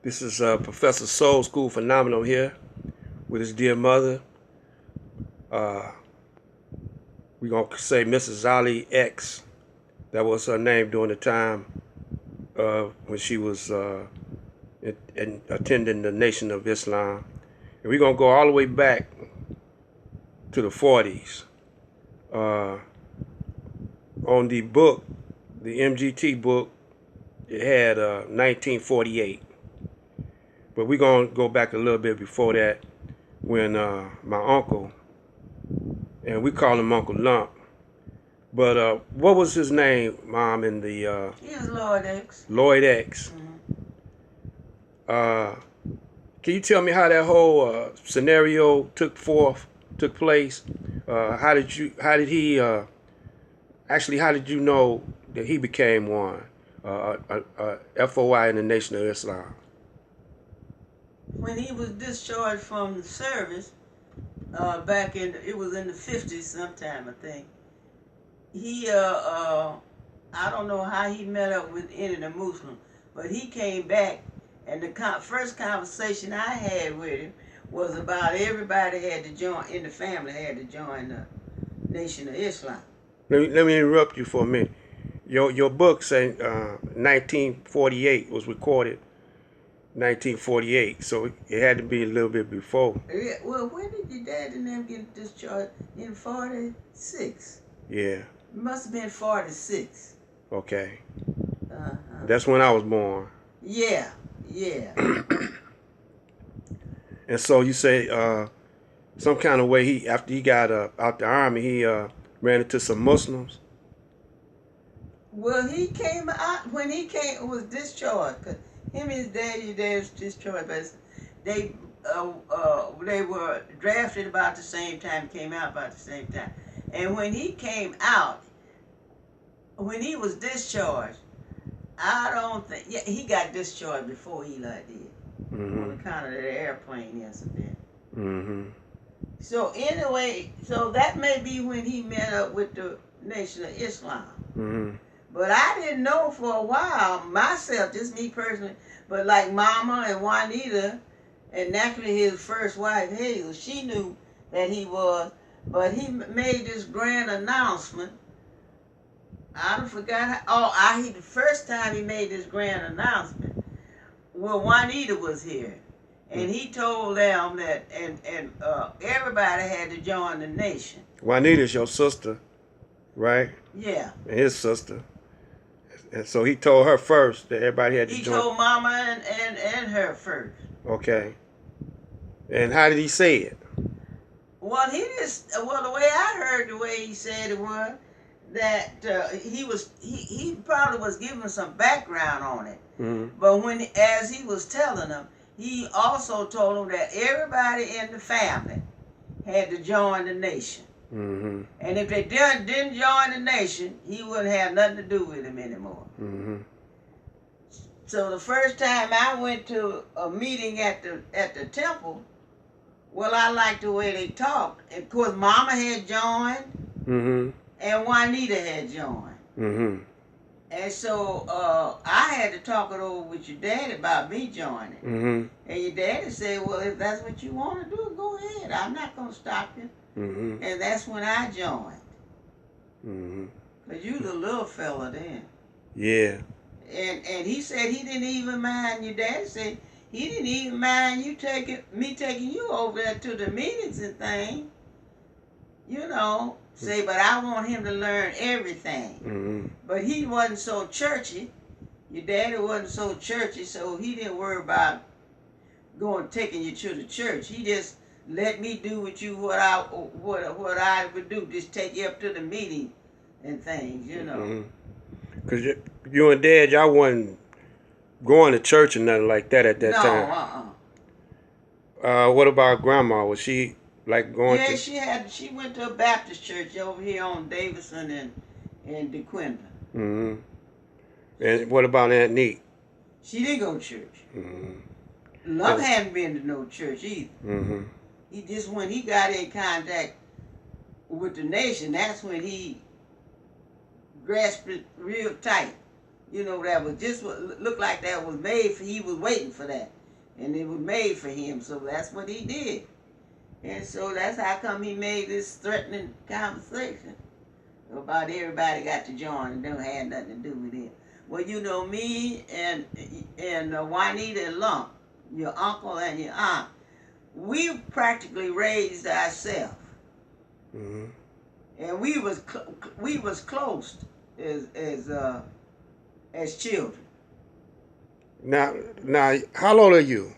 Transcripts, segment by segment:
This is Professor Soulskool'n Phenomenal here with his dear mother. We're going to say Mrs. Ali X. That was her name during the time when she was attending the Nation of Islam. And we're going to go all the way back to the 40s. On the book, the MGT book, it had 1948. But we're going to go back a little bit before that when my uncle, and we call him Uncle Lump, but what was his name, Mom, in the... He was Lloyd X. Lloyd X. Mm-hmm. Can you tell me how that whole scenario took place? How did you know that he became one? FOI in the Nation of Islam. When he was discharged from the service, it was in the 50s sometime, I think. He, I don't know how he met up with any of the Muslims, but he came back, and the first conversation I had with him was about everybody had to join, in the family had to join the Nation of Islam. Let me interrupt you for a minute. Your book saying 1948 was recorded 1948, so it had to be a little bit before. Yeah, well, when did your dad and them get discharged? In 46. Yeah. It must have been 46. Okay. That's when I was born. Yeah. And so you say some kind of way after he got out the army, he ran into some Muslims. Well, he came out when he was discharged. Cause him and his dad was discharged, but they were drafted about the same time, came out about the same time. And when he came out, when he was discharged, I don't think, yeah, he got discharged before Eli did, on account of the airplane incident. So anyway, so that may be when he met up with the Nation of Islam. But I didn't know for a while, myself, just me personally, but like Mama and Juanita, and naturally his first wife, Hazel, she knew that he was, but he made this grand announcement. I forgot the first time he made this grand announcement, well, Juanita was here. And he told them that, and everybody had to join the nation. Juanita's your sister, right? Yeah. And his sister. And so he told her first that everybody had to join. He told Mama and her first. Okay. And how did he say it? Well, the way I heard the way he said it was that he probably was giving some background on it. But as he was telling them, he also told them that everybody in the family had to join the nation. And if they didn't join the nation, he wouldn't have nothing to do with him anymore. So the first time I went to a meeting at the temple, well, I liked the way they talked. And of course, Mama had joined, and Juanita had joined. And so I had to talk it over with your daddy about me joining. And your daddy said, well, if that's what you want to do, go ahead. I'm not going to stop you. And that's when I joined. Because you the little fella then. Yeah. And he said he didn't even mind, your daddy said he didn't even mind me taking you over there to the meetings and things. You know. Say, but I want him to learn everything. But he wasn't so churchy. Your daddy wasn't so churchy, so he didn't worry about taking you to the church. He just let me do with you what I would do, just take you up to the meeting and things, you know. Because you and Dad, y'all wasn't going to church or nothing like that at that time. What about Grandma? Was she like going to... Yeah, she went to a Baptist church over here on Davidson and DeQuinta. And what about Aunt Neat? She didn't go to church. Love hadn't been to no church either. He just, when he got in contact with the nation, that's when he grasped it real tight. You know, that was just what looked like that was made for. He was waiting for that, and it was made for him. So that's what he did, and so that's how come he made this threatening conversation about everybody got to join and don't have nothing to do with it. Well, you know, me and Juanita and Lump, your uncle and your aunt, we practically raised ourselves, Mm-hmm. and we was close as children. Now, how old are you?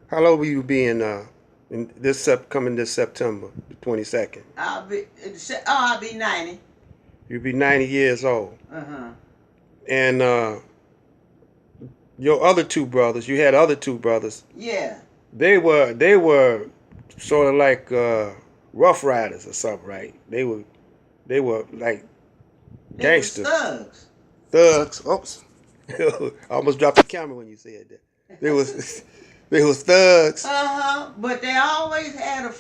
How old will you be in this coming this September, the 22nd? I'll be 90. You'll be 90 years old. Uh-huh. And your other two brothers, you had other two brothers. Yeah. They were sort of like Rough Riders or something, right? They were like gangsters. Thugs. Thugs. Oops. I almost dropped the camera when you said that. They was thugs. But they always had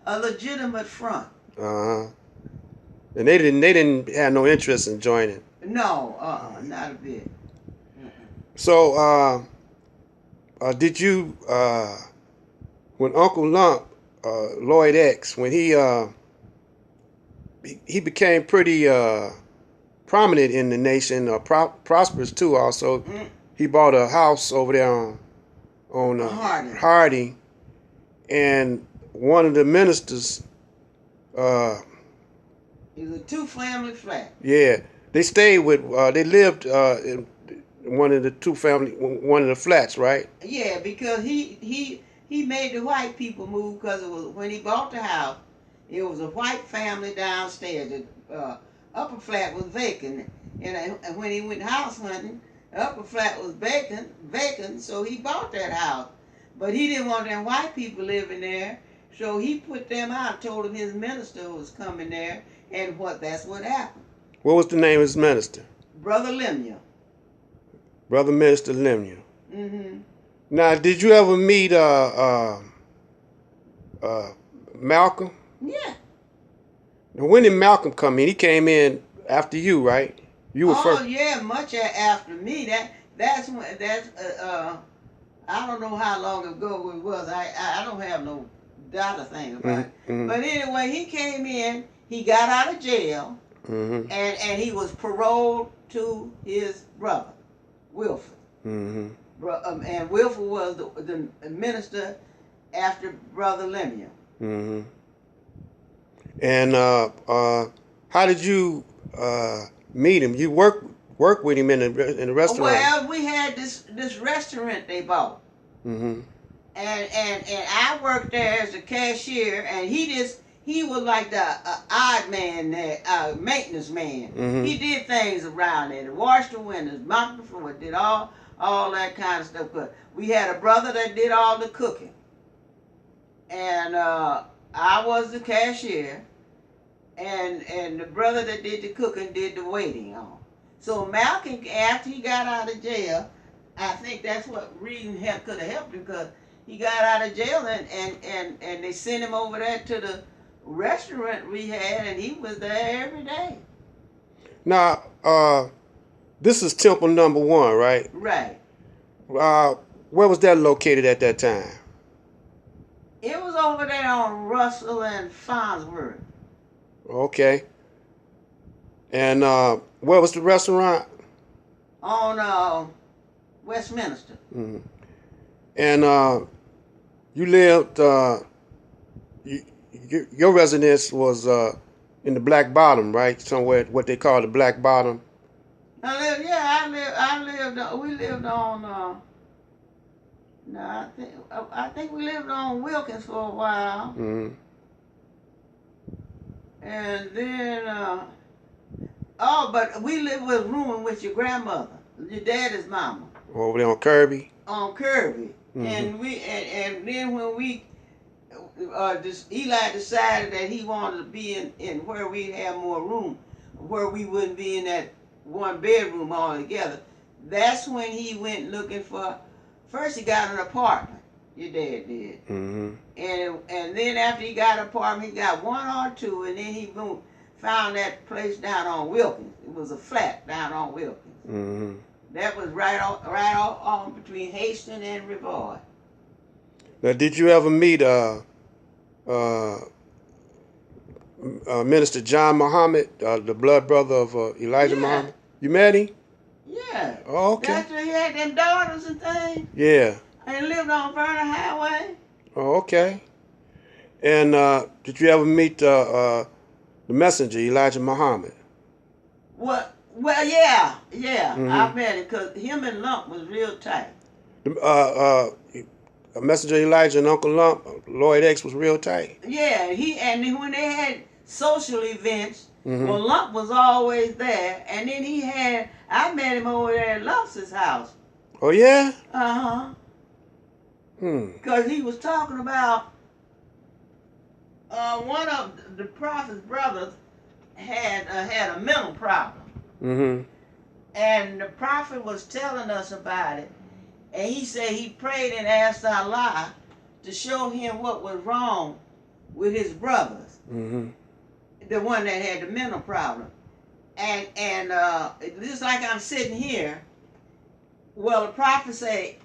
a legitimate front. Uh-huh. And they didn't have no interest in joining. No, not a bit. So did you when Uncle Lump, Lloyd X, when he became pretty prominent in the nation, prosperous too. Also, he bought a house over there on Hardy, and one of the ministers. It was a 2-family flat. Yeah, they stayed with. They lived in one of the flats, right? Yeah, because he made the white people move because it was when he bought the house. It was a white family downstairs. The upper flat was vacant, and when he went house hunting, the upper flat was vacant. So he bought that house, but he didn't want them white people living there. So he put them out. Told him his minister was coming there, and that's what happened. What was the name of his minister? Brother Lemuel. Brother Minister Lemuel. Mm-hmm. Now, did you ever meet Malcolm? Yeah. Now, when did Malcolm come in? He came in after you, right? You were first. Oh yeah, much after me. That's I don't know how long ago it was. I don't have no data thing about it. Mm-hmm. But anyway, he came in. He got out of jail, mm-hmm. and he was paroled to his brother, Wilford. Mm-hmm. And Wilford was the minister after Brother Lemuel. Mm-hmm. And how did you meet him? You work with him in the restaurant. Well, we had this restaurant they bought. Mm-hmm. And I worked there as a cashier, and he was like the odd man there, maintenance man. Mm-hmm. He did things around there, washed the windows, mopped the floor, did all that kind of stuff. But we had a brother that did all the cooking, and I was the cashier, and the brother that did the cooking did the waiting on. So Malcolm, after he got out of jail, I think that's what reason could have helped him, because he got out of jail and they sent him over there to the restaurant we had, and he was there every day. Now, this is Temple number 1, right? Right. Where was that located at that time? It was over there on Russell and Farnsworth. Okay. And where was the restaurant? On Westminster. Mm-hmm. And you lived. Your residence was in the Black Bottom, right? Somewhere, what they call the Black Bottom. We lived on. No, I think we lived on Wilkins for a while. Mm-hmm. And then, but we lived with rooming with your grandmother, your daddy's mama. Over there on Kirby. On Kirby. Mm-hmm. And then when Eli decided that he wanted to be in where we'd have more room, where we wouldn't be in that one bedroom all together. That's when he went looking for. First, he got an apartment. Your dad did. Mm-hmm. And then after he got an apartment, he got 1 or 2, and then he found that place down on Wilkins. It was a flat down on Wilkins. Mm-hmm. That was right on between Hastings and Rivard. Now, did you ever meet Minister John Muhammad, the blood brother of Elijah Yeah. Muhammad? You met him? Yeah. Oh, okay. That's where he had them daughters and things. Yeah. And lived on Vernon Highway. Oh, okay. And did you ever meet the messenger, Elijah Muhammad? Well, yeah. Mhm. I met him because him and Lump was real tight. Messenger Elijah and Uncle Lump, Lloyd X was real tight. Yeah, when they had social events, Mhm. well, Lump was always there. And then I met him over there at Lump's house. Oh, yeah? Uh-huh. Because he was talking about one of the prophet's brothers had a mental problem. Mm-hmm. And the prophet was telling us about it. And he said he prayed and asked Allah to show him what was wrong with his brothers. Mm-hmm. The one that had the mental problem. And just like I'm sitting here, well, the prophet say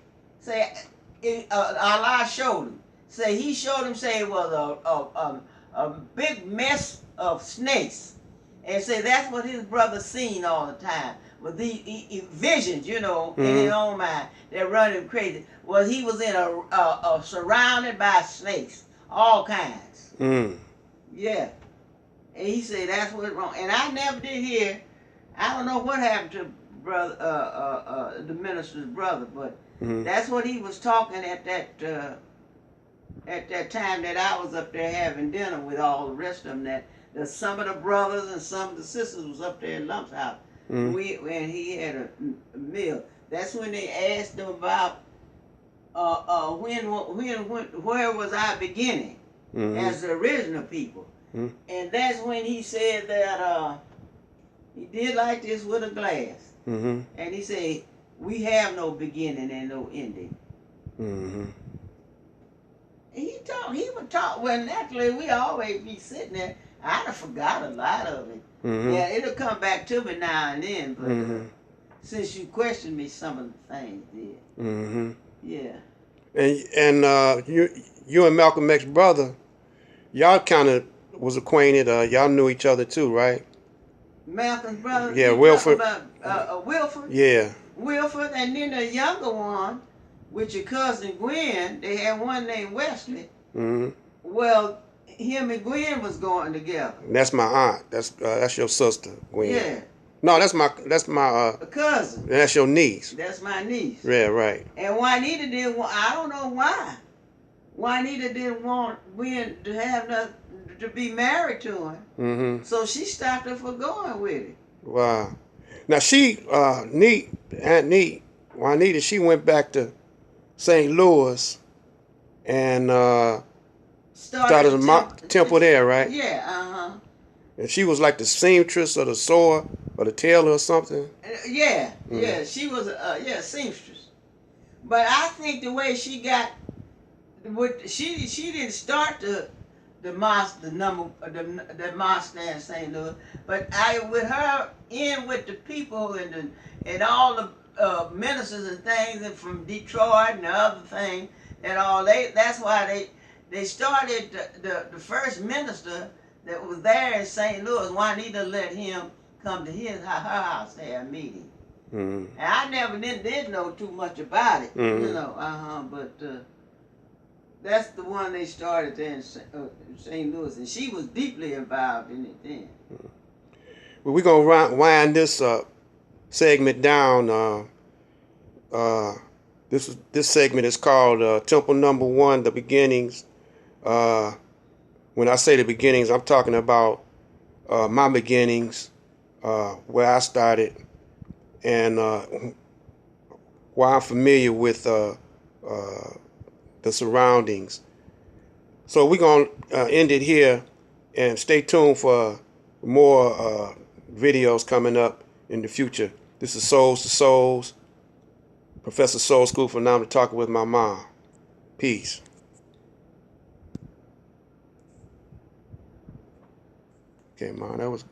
Allah showed him. He showed him, it was a big mess of snakes. And that's what his brother seen all the time. With these visions, in his own mind, that run him crazy. Well, he was in a surrounded by snakes, all kinds. Yeah. And he said that's what's wrong. And I never did hear. I don't know what happened to brother, the minister's brother, but that's what he was talking at that time that I was up there having dinner with all the rest of them. That some of the brothers and some of the sisters was up there in Lump's house. When he had a meal. That's when they asked him about where was our beginning as the original people. And that's when he said that he did like this with a glass. And he said, we have no beginning and no ending. And he would talk, well, naturally, we always be sitting there. I'd have forgot a lot of it. Yeah, it'll come back to me now and then, but since you questioned me, some of the things did. Yeah. And you and Malcolm X's brother, y'all kind of was acquainted. Y'all knew each other too, right? Malcolm's brother. Yeah, Wilford. Wilford. Yeah. Wilford, and then the younger one, with your cousin Gwen. They had one named Wesley. Well, him and Gwen was going together. That's my aunt. That's your sister, Gwen. Yeah. No, that's my cousin. That's your niece. That's my niece. Yeah, right. And Juanita didn't want. I don't know why. Juanita didn't want Gwen to have to be married to him. So she stopped her from going with it. Wow. Now Aunt Neat, Juanita, she went back to St. Louis and started a temple there, right? Yeah, And she was like the seamstress or the sewer or the tailor or something. Yeah, she was seamstress. But I think the way she got, she didn't start the mosque, the mosque there in St. Louis, but with her in with the people and all the ministers and things and from Detroit and the other thing and all, that's why they started the first minister that was there in St. Louis. Juanita let him come to her house to have a meeting. And I never did know too much about it, but that's the one they started there in St. Louis, and she was deeply involved in it then. Well, we're going to wind this segment down. This segment is called Temple Number 1, The Beginnings. When I say the beginnings, I'm talking about my beginnings, where I started, and why I'm familiar with the surroundings. So we're going to end it here, and stay tuned for more videos coming up in the future. This is Souls to Souls, Professor Soulskool'n, for now I'm talking with my mom. Peace. Okay, Mom, that was